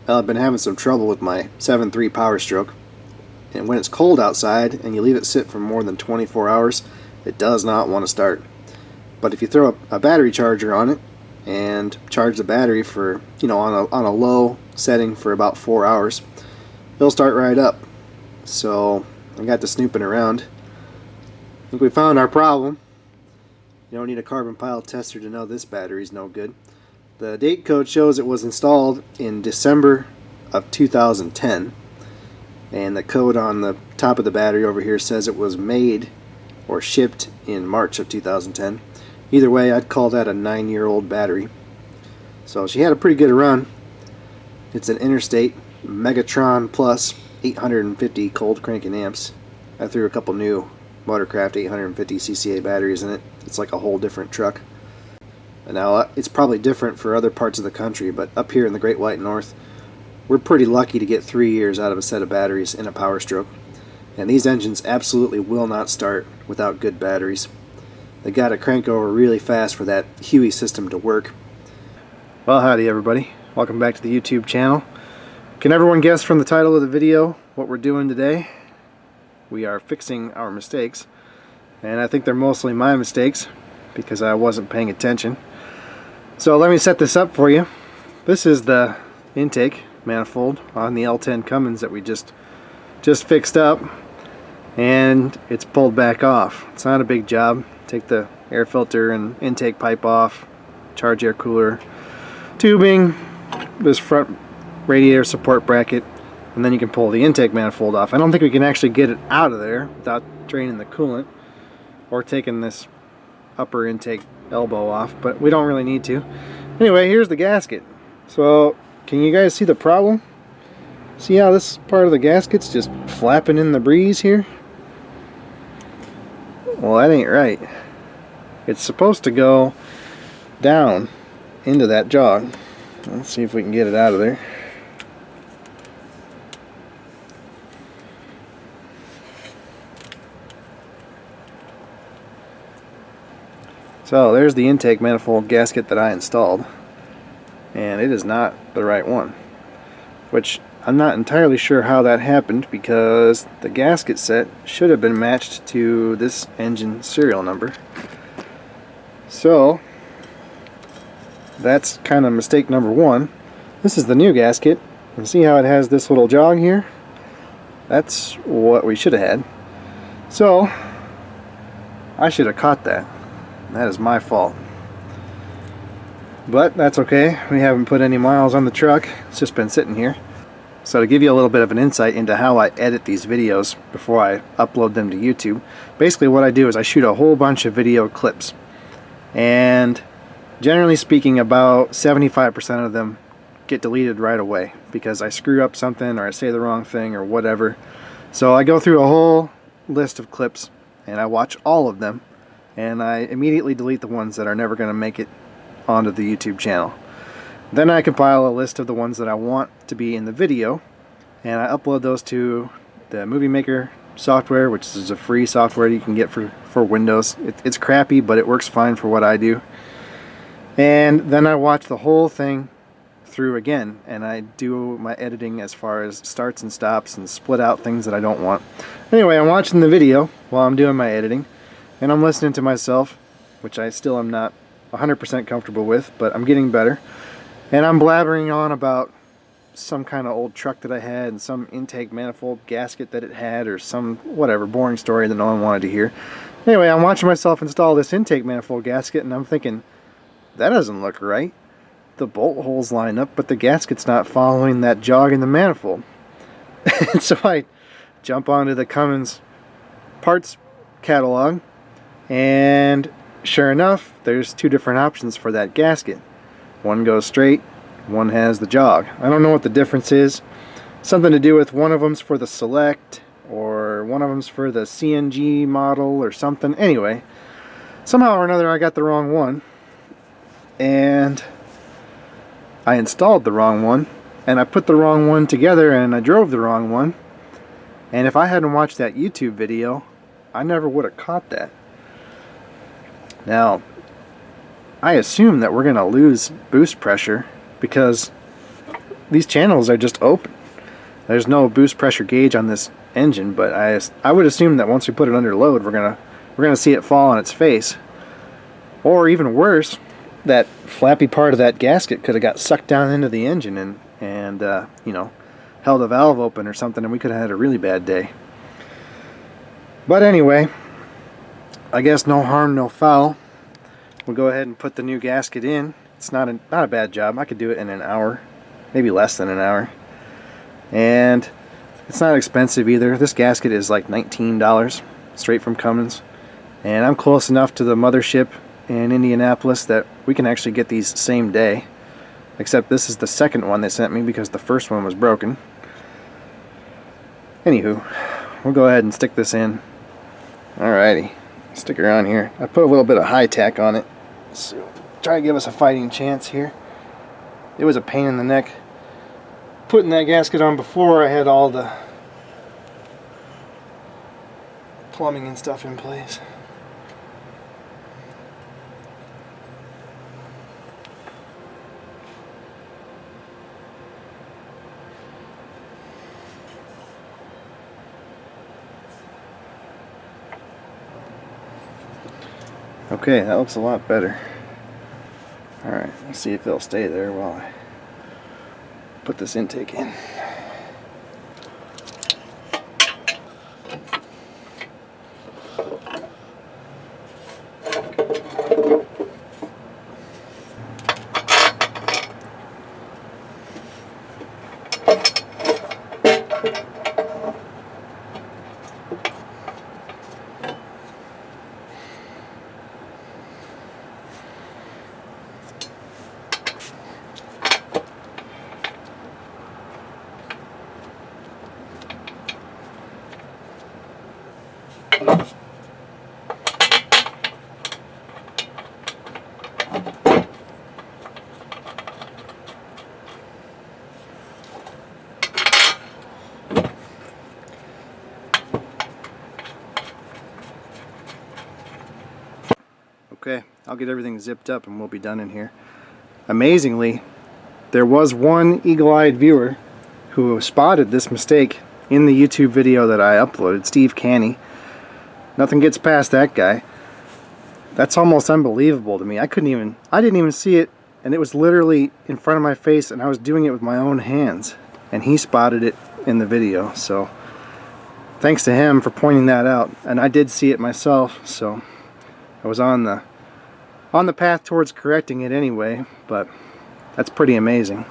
I've been having some trouble with my 7.3 Power Stroke, and when it's cold outside and you leave it sit for more than 24 hours, it does not want to start. But if you throw a battery charger on it and charge the battery for, on a low setting for about 4 hours, it'll start right up. So I got to snooping around. I think we found our problem. You don't need a carbon pile tester to know this battery's no good. The date code shows it was installed in December of 2010, and the code on the top of the battery over here says it was made or shipped in March of 2010. Either way, I'd call that a 9-year-old battery. So she had a pretty good run. It's an Interstate Megatron Plus 850 cold cranking amps. I threw a couple new Motorcraft 850 CCA batteries in it. It's like a whole different truck. And now it's probably different for other parts of the country, but up here in the Great White North, we're pretty lucky to get 3 years out of a set of batteries in a Power Stroke. And these engines absolutely will not start without good batteries. They got to crank over really fast for that Huey system to work. Well, howdy everybody. Welcome back to the YouTube channel. Can everyone guess from the title of the video what we're doing today? We are fixing our mistakes. And I think they're mostly my mistakes because I wasn't paying attention. So let me set this up for you. This is the intake manifold on the L10 Cummins that we just fixed up, and it's pulled back off. It's not a big job. Take the air filter and intake pipe off, charge air cooler, tubing, this front radiator support bracket, and then you can pull the intake manifold off. I don't think we can actually get it out of there without draining the coolant or taking this upper intake elbow off, but we don't really need to. Anyway, here's the gasket. So can you guys see the problem? See how this part of the gasket's just flapping in the breeze here? Well, that ain't right. It's supposed to go down into that jog. Let's see if we can get it out of there. So there's the intake manifold gasket that I installed, and it is not the right one, which I'm not entirely sure how that happened because the gasket set should have been matched to this engine serial number. So that's kind of mistake number one. This is the new gasket, and see how it has this little jog here? That's what we should have had. So I should have caught that. That is my fault. But that's okay. We haven't put any miles on the truck. It's just been sitting here. So to give you a little bit of an insight into how I edit these videos before I upload them to YouTube, basically what I do is I shoot a whole bunch of video clips. And generally speaking, about 75% of them get deleted right away because I screw up something or I say the wrong thing or whatever. So I go through a whole list of clips and I watch all of them, and I immediately delete the ones that are never going to make it onto the YouTube channel. Then I compile a list of the ones that I want to be in the video, and I upload those to the Movie Maker software, which is a free software you can get for Windows. It's crappy, but it works fine for what I do. And then I watch the whole thing through again, and I do my editing as far as starts and stops and split out things that I don't want. Anyway, I'm watching the video while I'm doing my editing, and I'm listening to myself, which I still am not 100% comfortable with, but I'm getting better. And I'm blabbering on about some kind of old truck that I had and some intake manifold gasket that it had, or some whatever boring story that no one wanted to hear. Anyway, I'm watching myself install this intake manifold gasket, and I'm thinking, that doesn't look right. The bolt holes line up, but the gasket's not following that jog in the manifold. And so I jump onto the Cummins parts catalog, and sure enough, there's two different options for that gasket. One goes straight, one has the jog. I don't know what the difference is. Something to do with one of them's for the Select, or one of them's for the CNG model or something. Anyway, somehow or another I got the wrong one, and I installed the wrong one, and I put the wrong one together, and I drove the wrong one. And if I hadn't watched that YouTube video, I never would have caught that. Now, I assume that we're going to lose boost pressure because these channels are just open. There's no boost pressure gauge on this engine, but I would assume that once we put it under load, we're gonna see it fall on its face. Or even worse, that flappy part of that gasket could have got sucked down into the engine and you know, held a valve open or something, and we could have had a really bad day. But anyway, I guess no harm, no foul. We'll go ahead and put the new gasket in. It's not a bad job. I could do it in an hour, maybe less than an hour. And it's not expensive either. This gasket is like $19 straight from Cummins. And I'm close enough to the mothership in Indianapolis that we can actually get these same day. Except this is the second one they sent me because the first one was broken. Anywho, we'll go ahead and stick this in. Alrighty, stick her on here. I put a little bit of high tack on it. So try to give us a fighting chance here. It was a pain in the neck putting that gasket on before I had all the plumbing and stuff in place. Okay, that looks a lot better. Alright, let's see if it'll stay there while I put this intake in. Okay, I'll get everything zipped up and we'll be done in here. Amazingly, there was one eagle-eyed viewer who spotted this mistake in the YouTube video that I uploaded, Steve Canny. Nothing gets past that guy. That's almost unbelievable to me. I didn't even see it, and it was literally in front of my face, and I was doing it with my own hands, and he spotted it in the video. So thanks to him for pointing that out, and I did see it myself, so I was on the path towards correcting it anyway, but that's pretty amazing.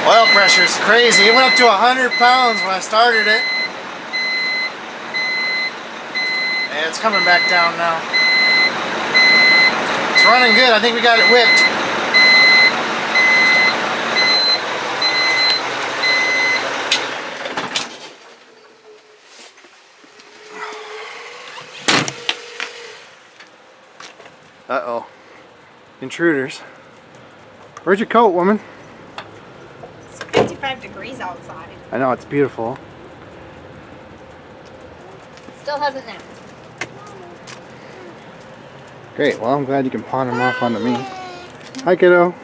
Oil pressure is crazy. It went up to 100 pounds when I started it. And it's coming back down now. It's running good. I think we got it whipped. Uh-oh. Intruders. Where's your coat, woman? 55 degrees outside. I know, it's beautiful. Still hasn't napped. Great, well I'm glad you can pawn them off onto me. Hi kiddo.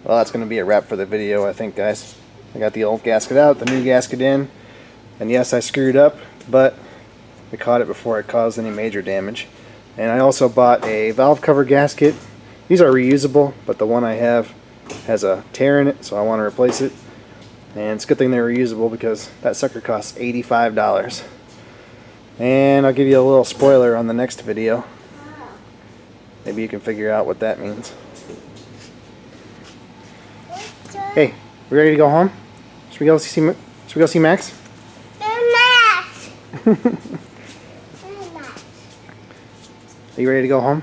Well, that's going to be a wrap for the video, I think, guys. I got the old gasket out, the new gasket in, and yes, I screwed up, but we caught it before it caused any major damage. And I also bought a valve cover gasket. These are reusable, but the one I have has a tear in it, so I want to replace it. And it's a good thing they're reusable because that sucker costs $85. And I'll give you a little spoiler on the next video. Maybe you can figure out what that means. Hey, we ready to go home? Should we go see Max? Max. Are you ready to go home?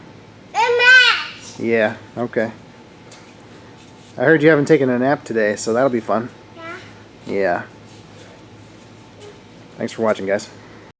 Yeah, okay. I heard you haven't taken a nap today, so that'll be fun. Yeah. Yeah. Thanks for watching, guys.